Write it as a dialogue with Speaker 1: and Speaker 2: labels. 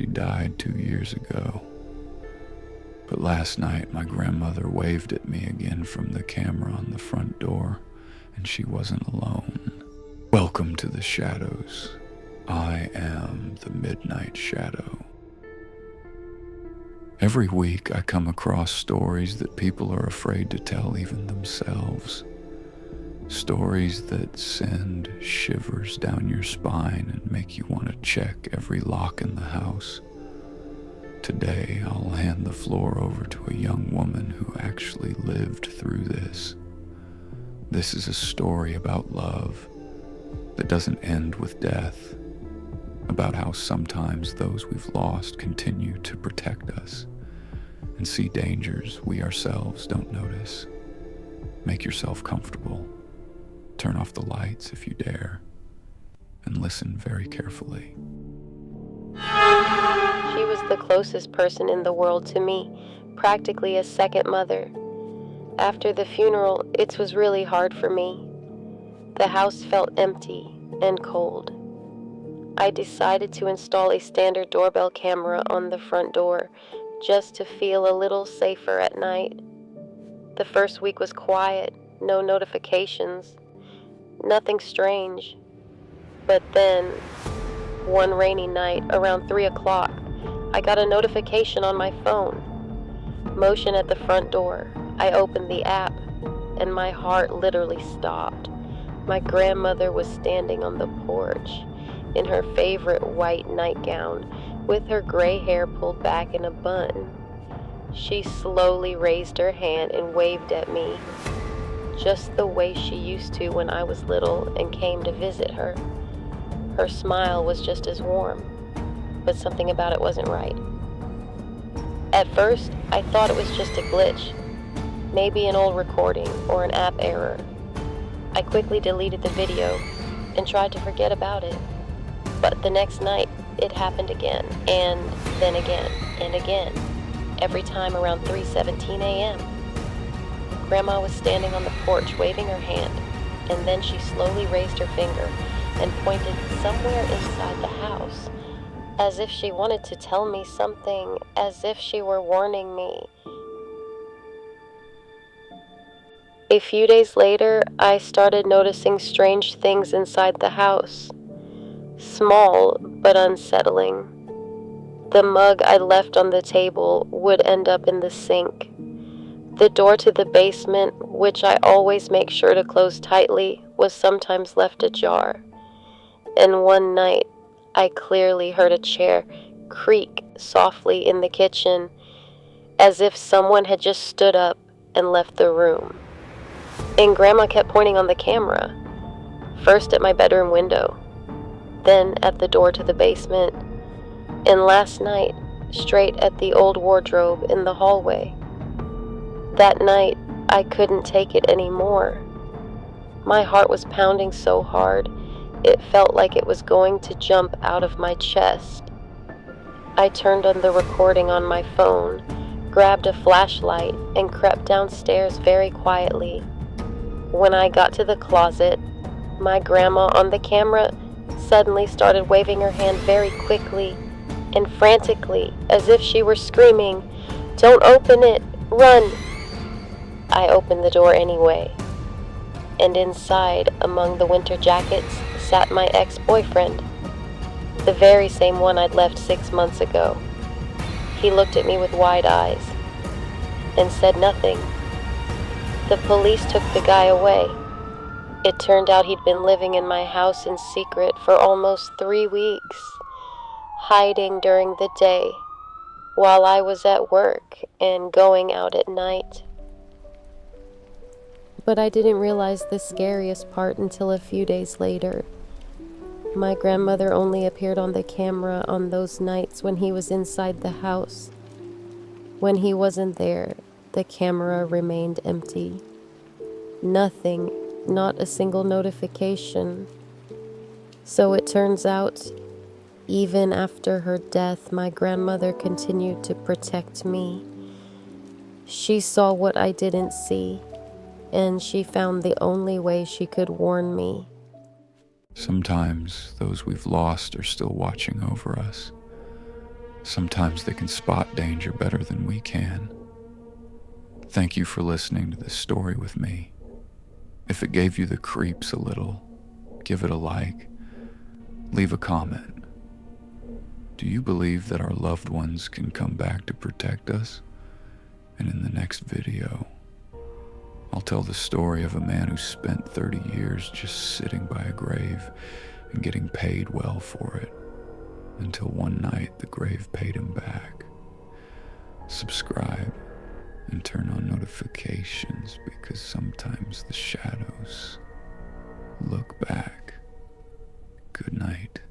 Speaker 1: She died 2 years ago. But last night, my grandmother waved at me again from the camera on the front door, and she wasn't alone. Welcome to the shadows. I am the Midnight Shadow. Every week, I come across stories that people are afraid to tell even themselves. Stories that send shivers down your spine and make you want to check every lock in the house. Today, I'll hand the floor over to a young woman who actually lived through this. This is a story about love that doesn't end with death, about how sometimes those we've lost continue to protect us and see dangers we ourselves don't notice. Make yourself comfortable. Turn off the lights if you dare, and listen very carefully.
Speaker 2: She was the closest person in the world to me, practically a second mother. After the funeral, it was really hard for me. The house felt empty and cold. I decided to install a standard doorbell camera on the front door just to feel a little safer at night. The first week was quiet, no notifications. Nothing strange. But then, one rainy night around 3 o'clock, I got a notification on my phone. Motion at the front door. I opened the app, and my heart literally stopped. My grandmother was standing on the porch in her favorite white nightgown with her gray hair pulled back in a bun. She slowly raised her hand and waved at me, just the way she used to when I was little and came to visit her. Her smile was just as warm, but something about it wasn't right. At first, I thought it was just a glitch, maybe an old recording or an app error. I quickly deleted the video and tried to forget about it. But the next night, it happened again, and then again, and again, every time around 3:17 a.m. Grandma was standing on the porch waving her hand, and then she slowly raised her finger and pointed somewhere inside the house, as if she wanted to tell me something, as if she were warning me. A few days later, I started noticing strange things inside the house. Small, but unsettling. The mug I left on the table would end up in the sink. The door to the basement, which I always make sure to close tightly, was sometimes left ajar. And one night, I clearly heard a chair creak softly in the kitchen, as if someone had just stood up and left the room. And Grandma kept pointing on the camera, first at my bedroom window, then at the door to the basement, and last night, straight at the old wardrobe in the hallway. That night, I couldn't take it anymore. My heart was pounding so hard, it felt like it was going to jump out of my chest. I turned on the recording on my phone, grabbed a flashlight, and crept downstairs very quietly. When I got to the closet, my grandma on the camera suddenly started waving her hand very quickly and frantically, as if she were screaming, "Don't open it! Run!" I opened the door anyway, and inside, among the winter jackets, sat my ex-boyfriend, the very same one I'd left 6 months ago. He looked at me with wide eyes and said nothing. The police took the guy away. It turned out he'd been living in my house in secret for almost 3 weeks, hiding during the day while I was at work and going out at night. But I didn't realize the scariest part until a few days later. My grandmother only appeared on the camera on those nights when he was inside the house. When he wasn't there, the camera remained empty. Nothing, not a single notification. So it turns out, even after her death, my grandmother continued to protect me. She saw what I didn't see, and she found the only way she could warn me.
Speaker 1: Sometimes those we've lost are still watching over us, Sometimes they can spot danger better than we can. Thank you for listening to this story with me. If it gave you the creeps a little, give it a like. Leave a comment. Do you believe that our loved ones can come back to protect us? And in the next video, I'll tell the story of a man who spent 30 years just sitting by a grave and getting paid well for it, until one night the grave paid him back. Subscribe and turn on notifications, because sometimes the shadows look back. Good night.